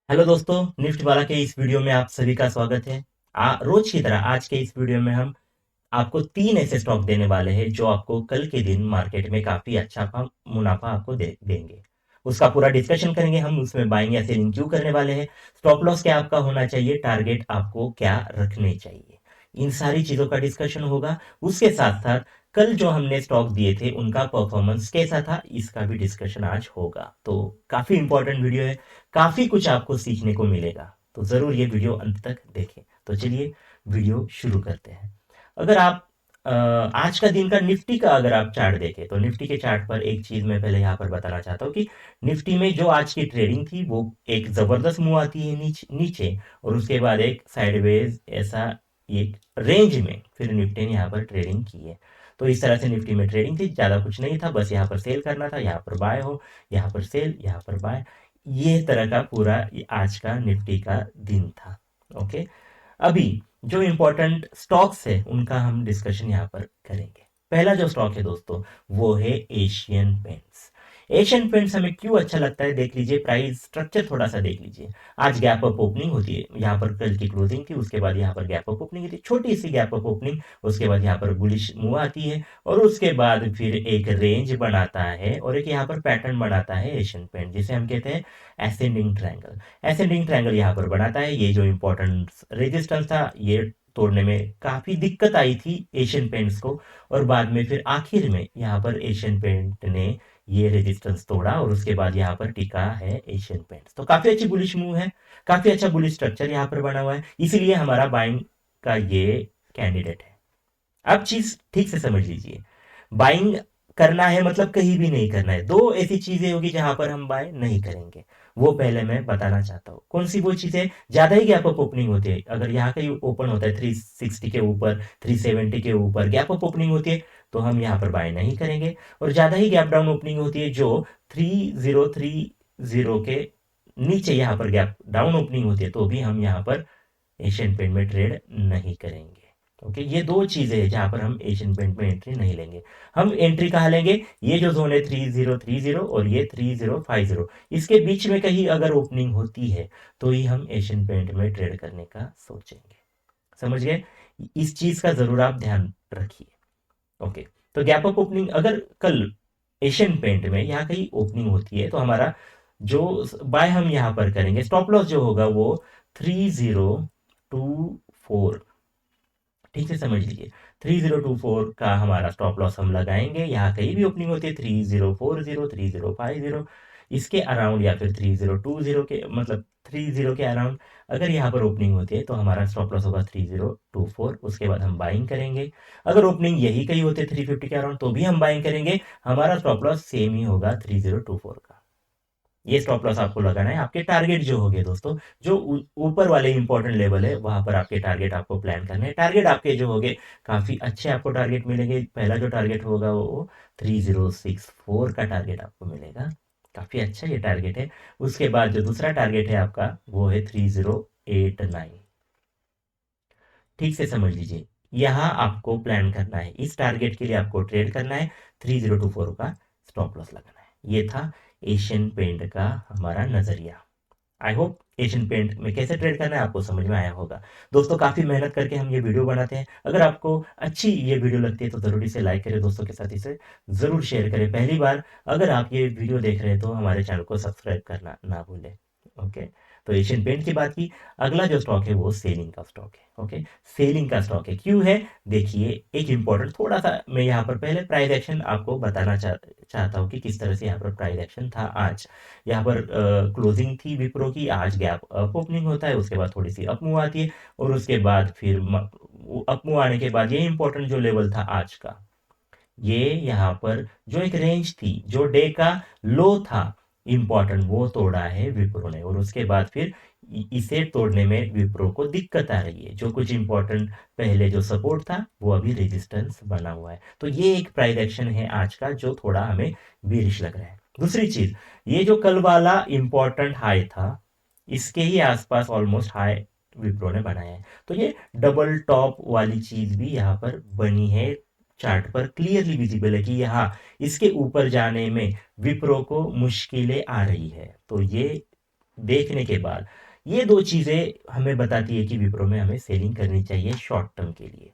Hello दोस्तों, NIFT वाला के इस वीडियो में आप सभी का स्वागत है। रोज की तरह आज के इस वीडियो में हम आपको तीन ऐसे स्टॉक देने वाले हैं जो आपको कल के दिन मार्केट में काफी अच्छा मुनाफा आपको देंगे। उसका पूरा डिस्कशन करेंगे हम, उसमें बाइंग या सेलिंग क्यों करने वाले हैं, स्टॉप लॉस क्या आपका होना चाहिए, टारगेट आपको क्या रखने चाहिए, इन सारी चीजों का डिस्कशन होगा। उसके साथ साथ कल जो हमने स्टॉक दिए थे उनका परफॉर्मेंस कैसा था, इसका भी डिस्कशन आज होगा। तो काफी इंपॉर्टेंट वीडियो है, काफी कुछ आपको सीखने को मिलेगा, तो जरूर ये वीडियो अंत तक देखें। तो चलिए वीडियो शुरू करते हैं। अगर आप आज का दिन का निफ्टी का अगर आप चार्ट देखें तो निफ्टी के चार्ट पर एक चीज मैं पहले यहाँ पर बताना चाहता हूँ कि निफ्टी में जो आज की ट्रेडिंग थी वो एक जबरदस्त मूव आती है नीचे, और उसके बाद एक साइडवेज ऐसा एक रेंज में फिर निफ्टी ने यहाँ पर ट्रेडिंग की है। तो इस तरह से निफ्टी में ट्रेडिंग थी, ज्यादा कुछ नहीं था, बस यहाँ पर सेल करना था, यहाँ पर बाय हो, यहाँ पर सेल, यहाँ पर बाय, ये तरह का पूरा आज का निफ्टी का दिन था। ओके, अभी जो इंपॉर्टेंट स्टॉक्स है उनका हम डिस्कशन यहाँ पर करेंगे। पहला जो स्टॉक है दोस्तों वो है एशियन पेंट्स। एशियन पेंट्स हमें क्यों अच्छा लगता है देख लीजिए, प्राइस स्ट्रक्चर थोड़ा सा देख लीजिए। आज गैप अप ओपनिंग होती है, यहाँ पर कल की क्लोजिंग थी, उसके बाद यहाँ पर गैप अप ओपनिंग थी, छोटी सी गैप अप ओपनिंग, उसके बाद यहाँ पर बुलिश मूव आती है, और उसके बाद फिर एक रेंज बनाता है और एक यहाँ पर पैटर्न बनाता है एशियन पेंट, जिसे हम कहते हैं एसेंडिंग ट्रायंगल। एसेंडिंग ट्रायंगल यहाँ पर बनाता है। ये जो इंपॉर्टेंट रेजिस्टेंस था ये तोड़ने में काफी दिक्कत आई थी एशियन पेंट्स को, और बाद में फिर आखिर में यहाँ पर एशियन पेंट ने ये रेजिस्टेंस तोड़ा और उसके बाद यहाँ पर टिका है एशियन पेंट्स। तो काफी अच्छी बुलिश मूव है, काफी अच्छा बुलिश स्ट्रक्चर यहाँ पर बना हुआ है, इसीलिए हमारा बाइंग का ये कैंडिडेट है। अब चीज ठीक से समझ लीजिए, बाइंग करना है मतलब कहीं भी नहीं करना है। दो ऐसी चीजें होगी जहां पर हम बाय नहीं करेंगे, वो पहले मैं बताना चाहता हूँ। कौन सी वो चीजें, ज्यादा ही गैप अप ओपनिंग होती है, अगर यहाँ का ओपन होता है 360 के ऊपर, 370 के ऊपर गैप अप ओपनिंग होती है तो हम यहाँ पर बाय नहीं करेंगे। और ज्यादा ही गैप डाउन ओपनिंग होती है जो 3030 के नीचे यहाँ पर गैप डाउन ओपनिंग होती है तो भी हम यहाँ पर एशियन पेंट में ट्रेड नहीं करेंगे। ओके, ये दो चीजें हैं जहां पर हम एशियन पेंट में एंट्री नहीं लेंगे। हम एंट्री कहाँ लेंगे, ये जो जोन है 3030 और ये 3050, इसके बीच में कहीं अगर ओपनिंग होती है तो ही हम एशियन पेंट में ट्रेड करने का सोचेंगे। समझ गए, इस चीज का जरूर आप ध्यान रखिए। ओके, तो गैप अप ओपनिंग अगर कल एशियन पेंट में यहाँ कहीं ओपनिंग होती है तो हमारा जो बाय हम यहाँ पर करेंगे, स्टॉप लॉस जो होगा वो 3024, ठीक से समझ लीजिए। 3024 का हमारा स्टॉप लॉस हम लगाएंगे, यहाँ कहीं भी ओपनिंग होती है 3040, 3050, इसके अराउंड, या फिर 3020 के मतलब 30 के अराउंड अगर यहाँ पर ओपनिंग होती है तो हमारा स्टॉप लॉस होगा 3024। उसके बाद हम बाइंग करेंगे। अगर ओपनिंग यही कहीं होते 350 के अराउंड तो भी हम बाइंग करेंगे, हमारा स्टॉप लॉस सेम ही होगा 3024 का। ये स्टॉप लॉस आपको लगाना है। आपके टारगेट जो होंगे दोस्तों, जो ऊपर वाले इंपॉर्टेंट लेवल है वहां पर आपके टारगेट आपको प्लान करने हैं। टारगेट आपके जो होंगे काफी अच्छे आपको टारगेट मिलेंगे। पहला जो टारगेट होगा वो 3064 का टारगेट आपको मिलेगा, काफी अच्छा ये टारगेट है। उसके बाद जो दूसरा टारगेट है आपका वो है 3089। ठीक से समझ लीजिए, यहाँ आपको प्लान करना है, इस टारगेट के लिए आपको ट्रेड करना है, 3024 का स्टॉप लॉस लगाना है। ये था एशियन पेंट का हमारा नजरिया। आई होप एशियन पेंट में कैसे ट्रेड करना है आपको समझ में आया होगा। दोस्तों काफी मेहनत करके हम ये वीडियो बनाते हैं, अगर आपको अच्छी ये वीडियो लगती है तो जरूर इसे लाइक करें, दोस्तों के साथ इसे जरूर शेयर करें। पहली बार अगर आप ये वीडियो देख रहे हैं तो हमारे चैनल को सब्सक्राइब करना ना भूलें। ओके, तो एशियन पेंट की बात की। अगला जो स्टॉक है वो सेलिंग का स्टॉक है। ओके, सेलिंग का स्टॉक है, क्यों है देखिए। एक इंपॉर्टेंट थोड़ा सा मैं यहाँ पर पहले प्राइस एक्शन आपको बताना चाहता हूँ कि किस तरह से यहाँ पर प्राइस एक्शन था आज। यहाँ पर क्लोजिंग थी विप्रो की, आज गैप अप ओपनिंग होता है, उसके बाद थोड़ी सी अप मूव आती है, और उसके बाद फिर अप मूव आने के बाद ये इंपॉर्टेंट जो लेवल था आज का, ये यहाँ पर जो एक रेंज थी, जो डे का लो था इंपॉर्टेंट, वो तोड़ा है विप्रो ने, और उसके बाद फिर इसे तोड़ने में विप्रो को दिक्कत आ रही है। जो कुछ इंपॉर्टेंट पहले जो सपोर्ट था वो अभी रेजिस्टेंस बना हुआ है। तो ये एक प्राइस एक्शन है आज का जो थोड़ा हमें बीरिश लग रहा है। दूसरी चीज, ये जो कल वाला इंपॉर्टेंट हाई था इसके ही आसपास ऑलमोस्ट हाई विप्रो ने बनाया है, तो ये डबल टॉप वाली चीज भी यहाँ पर बनी है। चार्ट पर क्लियरली विजिबल है कि यहाँ इसके ऊपर जाने में विप्रो को मुश्किलें आ रही है। तो ये देखने के बाद ये दो चीज़ें हमें बताती है कि विप्रो में हमें सेलिंग करनी चाहिए शॉर्ट टर्म के लिए।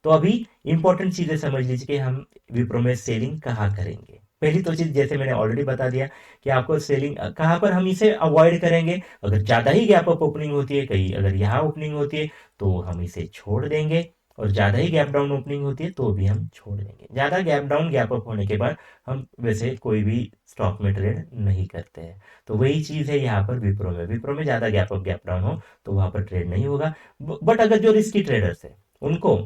तो अभी इंपॉर्टेंट चीज़ें समझ लीजिए कि हम विप्रो में सेलिंग कहाँ करेंगे। पहली तो चीज़ जैसे मैंने ऑलरेडी बता दिया कि आपको सेलिंग कहाँ पर हम इसे अवॉइड करेंगे। अगर ज़्यादा ही गैप अप ओपनिंग होती है, कहीं अगर यहाँ ओपनिंग होती है तो हम इसे छोड़ देंगे, और ज़्यादा ही गैप डाउन ओपनिंग होती है तो भी हम छोड़ देंगे। ज़्यादा गैप डाउन गैप अप होने के बाद हम वैसे कोई भी स्टॉक में ट्रेड नहीं करते हैं। तो वही चीज़ है यहाँ पर विप्रो में ज़्यादा गैप अप गैप डाउन हो तो वहाँ पर ट्रेड नहीं होगा। बट अगर जो रिस्की ट्रेडर्स है उनको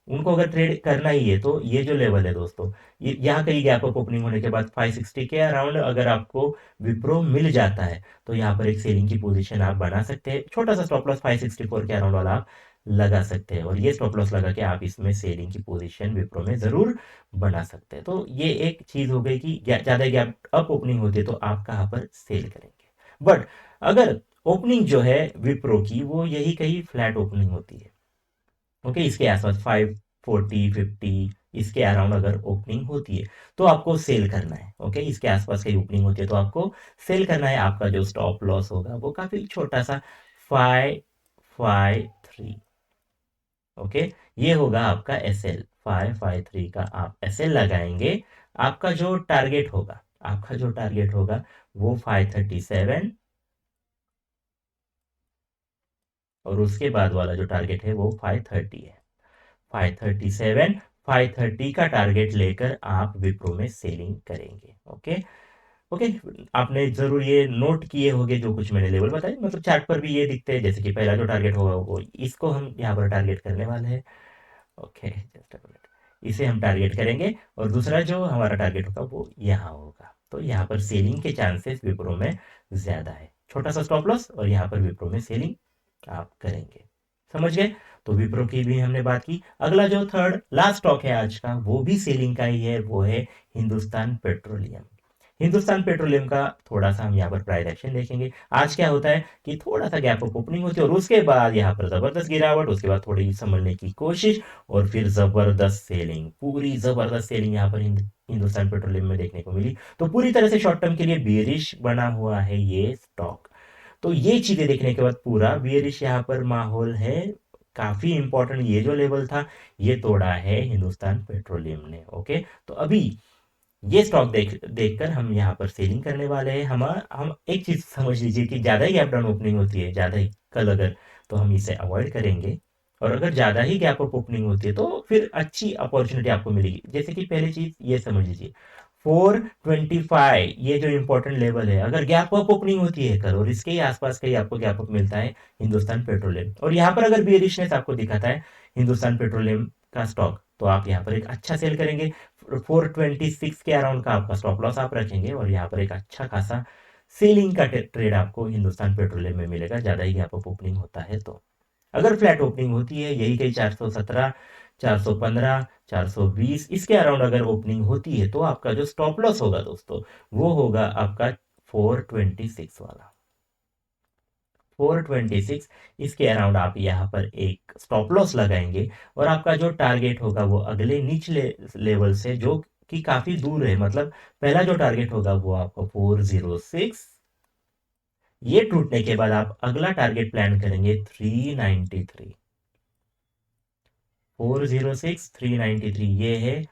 उनको अगर ट्रेड करना ही है तो ये जो लेवल है दोस्तों, ये यहाँ कहीं गैप अप ओपनिंग होने के बाद 560 के अराउंड अगर आपको विप्रो मिल जाता है तो यहाँ पर एक सेलिंग की पोजीशन आप बना सकते हैं। छोटा सा स्टॉप लॉस 564 के अराउंड वाला आप लगा सकते हैं, और ये स्टॉप लॉस लगा के आप इसमें सेलिंग की पोजीशन विप्रो में ज़रूर बना सकते हैं। तो ये एक चीज़ हो गई कि ज़्यादा गैप अप ओपनिंग होती है तो आप कहाँ पर सेल करेंगे। बट अगर ओपनिंग जो है विप्रो की वो यही कहीं फ्लैट ओपनिंग होती है, ओके, इसके आसपास 540 50 इसके अराउंड अगर ओपनिंग होती है तो आपको सेल करना है। ओके, इसके आसपास कहीं ओपनिंग होती है तो आपको सेल करना है। आपका जो स्टॉप लॉस होगा वो काफ़ी छोटा सा 553। ओके, ये होगा आपका एस एल 553 का आप एस एल लगाएंगे। आपका जो टारगेट होगा वो 537, और उसके बाद वाला जो टारगेट है वो 530 है। 537 530 का टारगेट लेकर आप विप्रो में सेलिंग करेंगे। ओके। ओके, आपने जरूर ये नोट किए होंगे जो कुछ मैंने लेवल बताए, मतलब चार्ट पर भी ये दिखते हैं, जैसे कि पहला जो टारगेट होगा वो इसको हम यहाँ पर टारगेट करने वाले हैं। ओके, जस्ट अ मिनट, इसे हम टारगेट करेंगे, और दूसरा जो हमारा टारगेट होगा वो यहाँ होगा। तो यहाँ पर सेलिंग के चांसेस विप्रो में ज़्यादा है। छोटा सा स्टॉप लॉस और यहाँ पर विप्रो में सेलिंग आप करेंगे। समझ गए? तो विप्रो की भी हमने बात की। अगला जो थर्ड लास्ट स्टॉक है आज का वो भी सेलिंग का ही है, वो है हिंदुस्तान पेट्रोलियम। हिंदुस्तान पेट्रोलियम का थोड़ा सा हम यहाँ पर प्राइस एक्शन देखेंगे। आज क्या होता है कि थोड़ा सा गैप अप ओपनिंग होती है और उसके बाद यहाँ पर जबरदस्त गिरावट, उसके बाद थोड़ी संभलने की कोशिश, और फिर जबरदस्त सेलिंग, पूरी जबरदस्त सेलिंग यहाँ पर हिंदुस्तान पेट्रोलियम में देखने को मिली। तो पूरी तरह से शॉर्ट टर्म के लिए बेरिश बना हुआ है ये स्टॉक। तो ये चीजें देखने के बाद पूरा बेरिश यहाँ पर माहौल है। काफी इंपॉर्टेंट ये जो लेवल था ये तोड़ा है हिंदुस्तान पेट्रोलियम ने। ओके, तो अभी ये स्टॉक देखकर हम यहाँ पर सेलिंग करने वाले हैं। हम एक चीज समझ लीजिए कि ज्यादा ही गैप डाउन ओपनिंग होती है, ज्यादा ही कल अगर, तो हम इसे अवॉइड करेंगे। और अगर ज्यादा ही गैप अप ओपनिंग होती है तो फिर अच्छी अपॉर्चुनिटी आपको मिलेगी। जैसे कि पहली चीज ये समझ लीजिए 425, ये जो इंपॉर्टेंट लेवल है, अगर गैप अप ओपनिंग होती है कल और इसके ही आसपास कहीं आपको गैप अप मिलता है हिंदुस्तान पेट्रोलियम, और यहाँ पर अगर बेरिशनेस आपको दिखाता है हिंदुस्तान पेट्रोलियम का स्टॉक, तो आप यहाँ पर एक अच्छा सेल करेंगे। 426 के अराउंड का आपका स्टॉप लॉस आप रखेंगे, और यहाँ पर एक अच्छा खासा सेलिंग का ट्रेड आपको हिंदुस्तान पेट्रोलियम में मिलेगा, ज़्यादा ही गैप अप ओपनिंग होता है तो। अगर फ्लैट ओपनिंग होती है यही कहीं 417 415 420 इसके अराउंड अगर ओपनिंग होती है तो आपका जो स्टॉप लॉस होगा दोस्तों वो होगा आपका 426 वाला। 426 इसके अराउंड आप यहाँ पर एक स्टॉप लॉस लगाएंगे, और आपका जो टारगेट होगा वो अगले निचले लेवल से जो कि काफी दूर है, मतलब पहला जो टारगेट होगा वो आपका 406, ये टूटने के बाद आप अगला टारगेट प्लान करेंगे 393। 406 393 ये है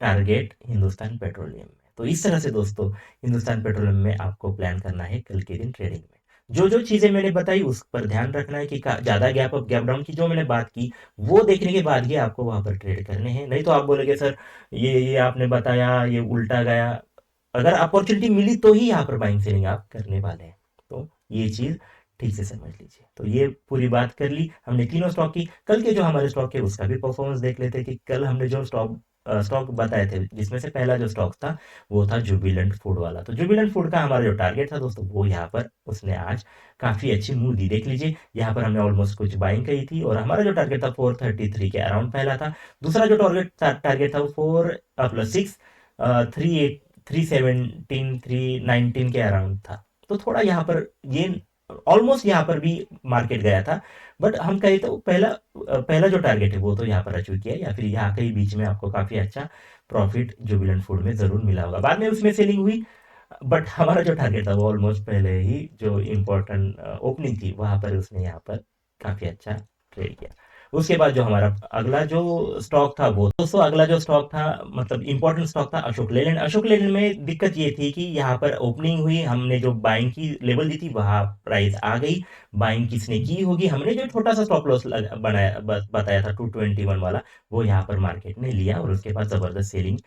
टारगेट हिंदुस्तान पेट्रोलियम में। तो इस तरह से दोस्तों हिंदुस्तान पेट्रोलियम में आपको प्लान करना है कल के दिन ट्रेडिंग में। जो जो चीजें मैंने बताई उस पर ध्यान रखना है कि ज्यादा गैप अप गैप डाउन की जो मैंने बात की वो देखने के बाद ही आपको वहां पर ट्रेड करने हैं। नहीं तो आप बोलोगे सर ये आपने बताया ये उल्टा गया। अगर अपॉर्चुनिटी मिली तो ही यहाँ पर बाइंग सेलिंग आप करने वाले हैं। तो ये चीज ठीक से समझ लीजिए। तो ये पूरी बात कर ली हमने तीनों स्टॉक की। कल के जो हमारे स्टॉक है उसका भी परफॉर्मेंस देख लेते हैं कि कल हमने जो स्टॉक बताए थे जिसमें से पहला जो स्टॉक था वो था जुबिलेंट फूड वाला। तो जुबिलेंट फूड का हमारा जो टारगेट था दोस्तों वो यहाँ पर उसने आज काफी अच्छी मूव दी। देख लीजिए यहाँ पर हमने ऑलमोस्ट कुछ बाइंग करी थी, और हमारा जो टारगेट था 433 के अराउंड पहला था। दूसरा जो टारगेट था वो 4+6 317 319 के अराउंड था। तो थोड़ा यहाँ पर ये ऑलमोस्ट यहाँ पर भी मार्केट गया था। बट हम कहें तो पहला जो टारगेट है वो तो यहाँ पर अचीव किया, या फिर यहाँ कहीं बीच में आपको काफी अच्छा प्रॉफिट जुबिलेंट फूड में जरूर मिला होगा। बाद में उसमें सेलिंग हुई, बट हमारा जो टारगेट था वो ऑलमोस्ट पहले ही जो इम्पोर्टेंट ओपनिंग थी वहाँ पर उसने यहाँ पर काफ़ी अच्छा ट्रेड किया। उसके बाद जो हमारा अगला जो स्टॉक था वो दोस्तों अगला जो स्टॉक था मतलब इम्पोर्टेंट स्टॉक था अशोक लेलैंड। अशोक लेलैंड में दिक्कत ये थी कि यहाँ पर ओपनिंग हुई, हमने जो बाइंग की लेवल दी थी वहाँ प्राइस आ गई। बाइंग किसने की होगी, हमने जो छोटा सा स्टॉप लॉस बनाया बताया था 221 वाला, वो यहाँ पर मार्केट ने लिया और उसके बाद जबरदस्त सेलिंग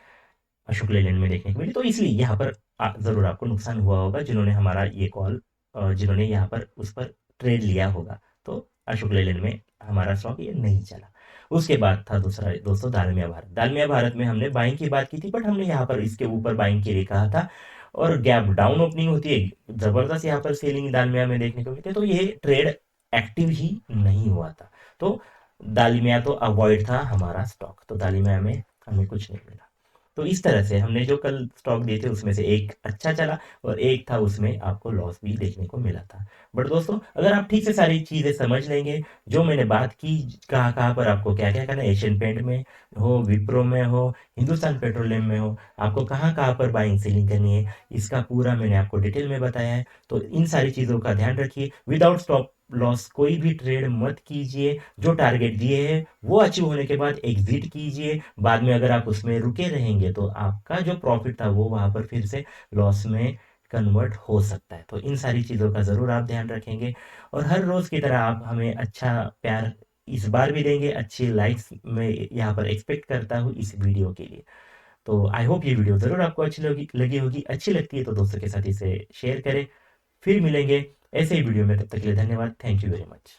अशोक लेलैंड में देखने को मिली। तो इसलिए यहाँ पर ज़रूर आपको नुकसान हुआ होगा जिन्होंने हमारा ये कॉल जिन्होंने यहाँ पर उस पर ट्रेड लिया होगा। तो अशोक लेलैंड में हमारा स्टॉक ये नहीं चला। उसके बाद था दूसरा दोस्तों दालमिया भारत। दालमिया भारत में हमने बाइंग की बात की थी, बट हमने यहाँ पर इसके ऊपर बाइंग के लिए कहा था और गैप डाउन ओपनिंग होती है, ज़बरदस्त यहाँ पर सेलिंग दालमिया में देखने को मिलती है। तो ये ट्रेड एक्टिव ही नहीं हुआ था। तो दालमिया तो अवॉइड था हमारा स्टॉक, तो दालमिया में हमें कुछ नहीं मिला। तो इस तरह से हमने जो कल स्टॉक दिए थे उसमें से एक अच्छा चला और एक था उसमें आपको लॉस भी देखने को मिला था। बट दोस्तों अगर आप ठीक से सारी चीज़ें समझ लेंगे, जो मैंने बात की, कहाँ कहाँ पर आपको क्या क्या करना है, एशियन पेंट में हो, विप्रो में हो, हिंदुस्तान पेट्रोलियम में हो, आपको कहाँ कहाँ पर बाइंग सेलिंग करनी है, इसका पूरा मैंने आपको डिटेल में बताया है। तो इन सारी चीज़ों का ध्यान रखिए, विदाउट स्टॉप लॉस कोई भी ट्रेड मत कीजिए। जो टारगेट दिए हैं वो अचीव होने के बाद एग्जिट कीजिए। बाद में अगर आप उसमें रुके रहेंगे तो आपका जो प्रॉफिट था वो वहां पर फिर से लॉस में कन्वर्ट हो सकता है। तो इन सारी चीज़ों का ज़रूर आप ध्यान रखेंगे और हर रोज़ की तरह आप हमें अच्छा प्यार इस बार भी देंगे। अच्छी लाइक्स में यहाँ पर एक्सपेक्ट करता हूँ इस वीडियो के लिए। तो आई होप ये वीडियो ज़रूर आपको अच्छी लगी होगी। अच्छी लगती है तो दोस्तों के साथ इसे शेयर करें। फिर मिलेंगे ऐसे ही वीडियो में, तब तक के लिए धन्यवाद। Thank you very much.